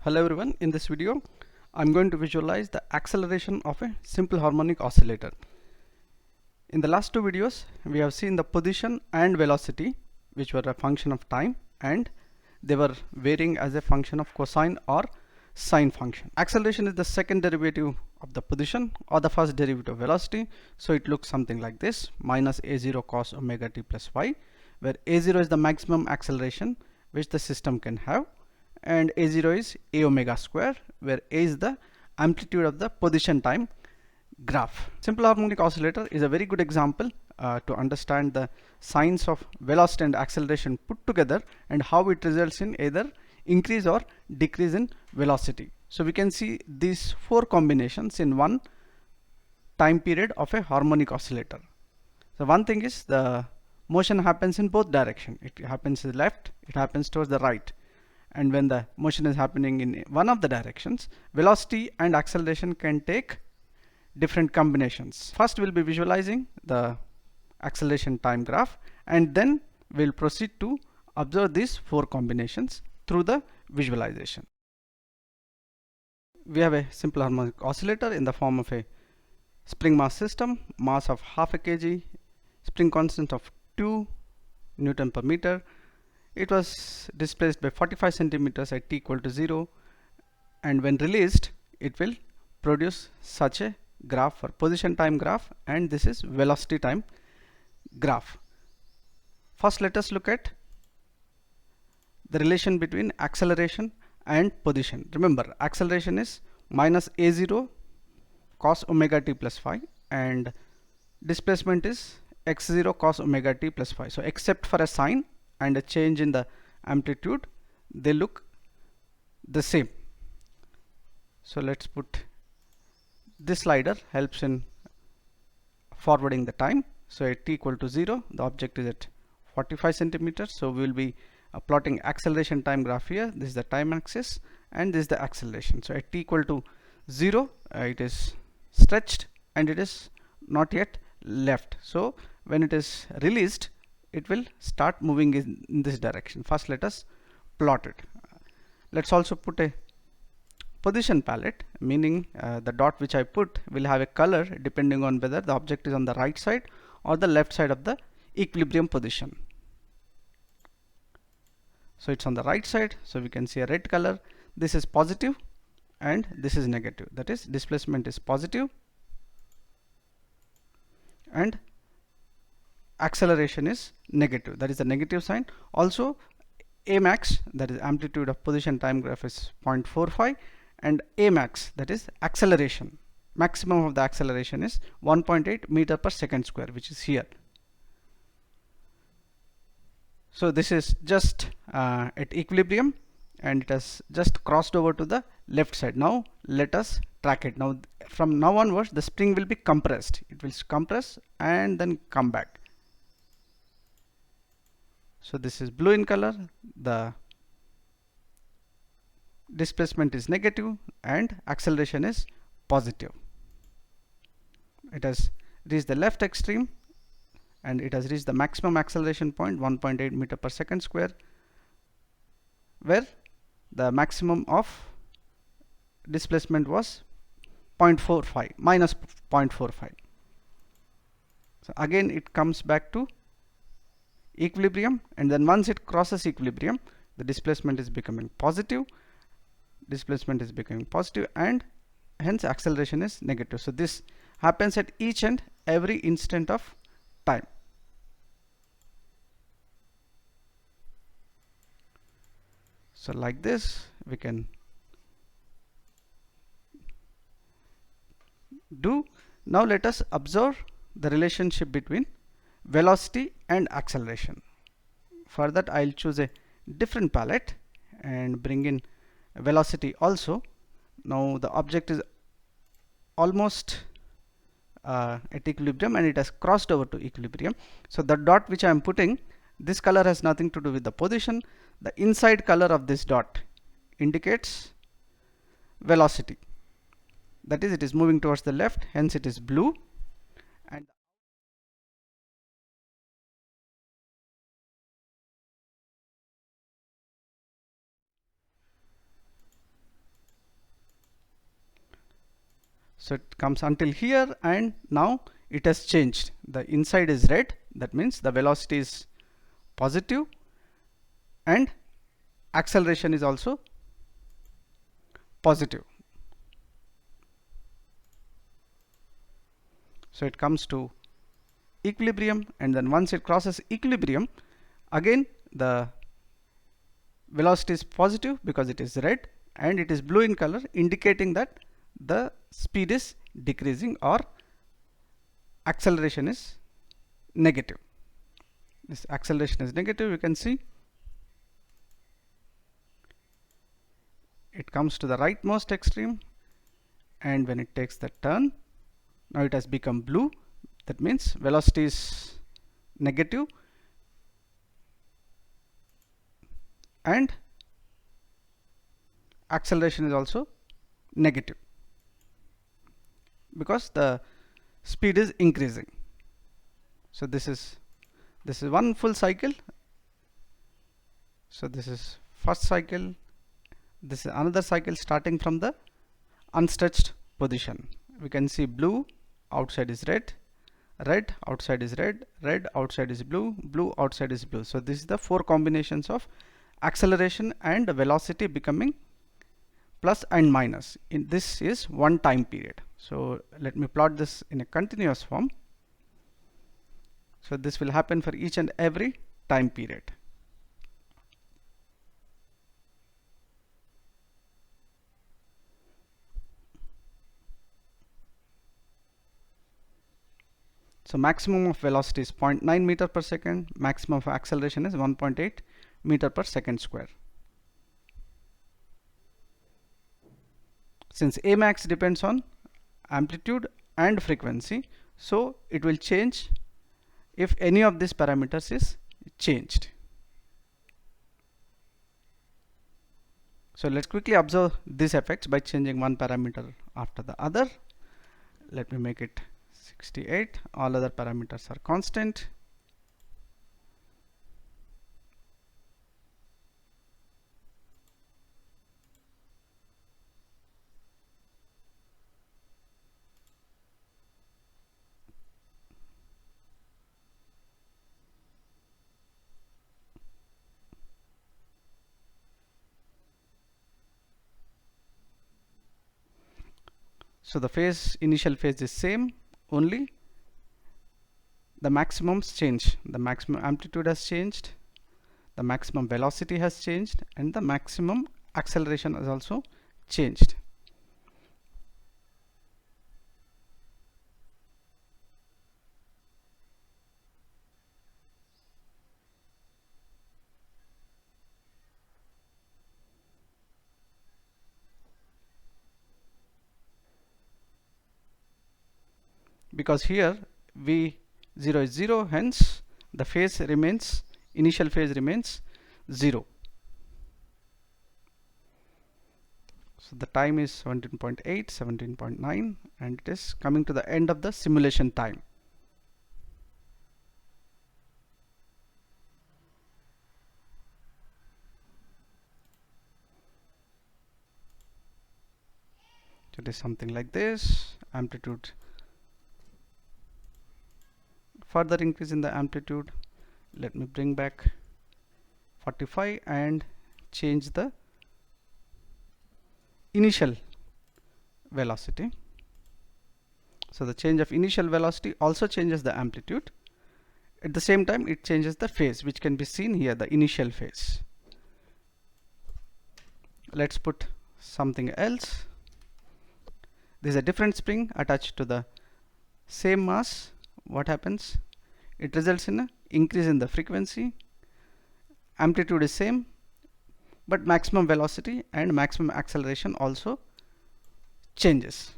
Hello everyone, in this video I'm going to visualize the acceleration of a simple harmonic oscillator. In the last two videos we have seen the position and velocity, which were a function of time, and they were varying as a function of cosine or sine function. Acceleration is the second derivative of the position or the first derivative of velocity, so it looks something like this: minus a0 cos omega t plus y, where a0 is the maximum acceleration which the system can have, and a0 is a omega square, where a is the amplitude of the position time graph. Simple harmonic oscillator is a very good example to understand the signs of velocity and acceleration put together and how it results in either increase or decrease in velocity. So we can see these four combinations in one time period of a harmonic oscillator. So one thing is the motion happens in both directions. It happens to the left, it happens towards the right. And when the motion is happening in one of the directions, velocity and acceleration can take different combinations. First we'll be visualizing the acceleration time graph, and then we'll proceed to observe these four combinations through the visualization. We have a simple harmonic oscillator in the form of a spring mass system, mass of half a kg, spring constant of 2 Newton per meter. It was displaced by 45 centimeters at t equal to 0, and when released it will produce such a graph for position time graph, and this is velocity time graph. First let us look at the relation between acceleration and position. Remember, acceleration is minus a0 cos omega t plus phi, and displacement is x0 cos omega t plus phi. So except for a sign and a change in the amplitude, they look the same. So let's put this slider helps in forwarding the time. So at t equal to 0, the object is at 45 centimeters. So we will be plotting acceleration time graph here. This is the time axis and this is the acceleration. So at t equal to 0, it is stretched and it is not yet left. So when it is released, it will start moving in this direction. First let us plot it. Let's also put a position palette, meaning the dot which I put will have a color depending on whether the object is on the right side or the left side of the equilibrium position. So it's on the right side, so we can see a red color. This is positive and this is negative, that is displacement is positive and acceleration is negative, that is the negative sign. Also a max, that is amplitude of position time graph, is 0.45, and a max, that is acceleration, maximum of the acceleration is 1.8 meter per second square, which is here. So this is just at equilibrium and it has just crossed over to the left side. Now let us track it. Now from now onwards the spring will be compressed. It will compress and then come back. So this is blue in color, the displacement is negative and acceleration is positive. It has reached the left extreme and it has reached the maximum acceleration point, 1.8 meter per second square, where the maximum of displacement was 0.45, minus 0.45. So again it comes back to equilibrium, and then once it crosses equilibrium, the displacement is becoming positive, and hence acceleration is negative. So this happens at each and every instant of time. So like this we can do. Now let us observe the relationship between velocity and acceleration. For that I'll choose a different palette and bring in velocity also. Now the object is almost at equilibrium and it has crossed over to equilibrium. So the dot which I am putting, this color has nothing to do with the position. The inside color of this dot indicates velocity, that is it is moving towards the left, hence it is blue, and So it comes until here, and now it has changed. The inside is red, that means the velocity is positive and acceleration is also positive. So it comes to equilibrium, and then once it crosses equilibrium, again the velocity is positive because it is red, and it is blue in color, indicating that the speed is decreasing or acceleration is negative. This acceleration is negative, you can see. It comes to the rightmost extreme, and when it takes the turn, now it has become blue. That means velocity is negative and acceleration is also negative because the speed is increasing. So this is one full cycle. So this is first cycle. This is another cycle starting from the unstretched position. We can see blue outside is red, red outside is red, red outside is blue, blue outside is blue. So this is the 4 combinations of acceleration and velocity becoming plus and minus. In this is one time period. So let me plot this in a continuous form. So this will happen for each and every time period. So maximum of velocity is 0.9 meter per second, maximum of acceleration is 1.8 meter per second square. Since A max depends on amplitude and frequency, so it will change if any of these parameters is changed. So let's quickly observe these effects by changing one parameter after the other. Let me make it 68. All other parameters are constant. So the initial phase is same, only the maximums change. The maximum amplitude has changed, the maximum velocity has changed, and the maximum acceleration has also changed. Because here V0 is 0, hence the initial phase remains 0. So the time is 17.8, 17.9, and it is coming to the end of the simulation time. So it is something like this. Amplitude, further increase in the amplitude. Let me bring back 45 and change the initial velocity. So the change of initial velocity also changes the amplitude. At the same time, it changes the phase, which can be seen here, the initial phase. Let's put something else. This is a different spring attached to the same mass. What happens? It results in an increase in the frequency. Amplitude is same, but maximum velocity and maximum acceleration also changes.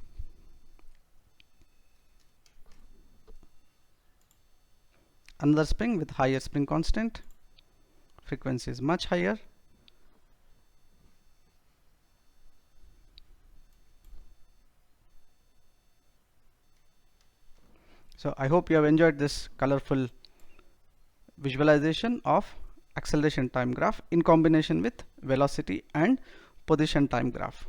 Another spring with higher spring constant. Frequency is much higher. So I hope you have enjoyed this colorful visualization of acceleration time graph in combination with velocity and position time graph.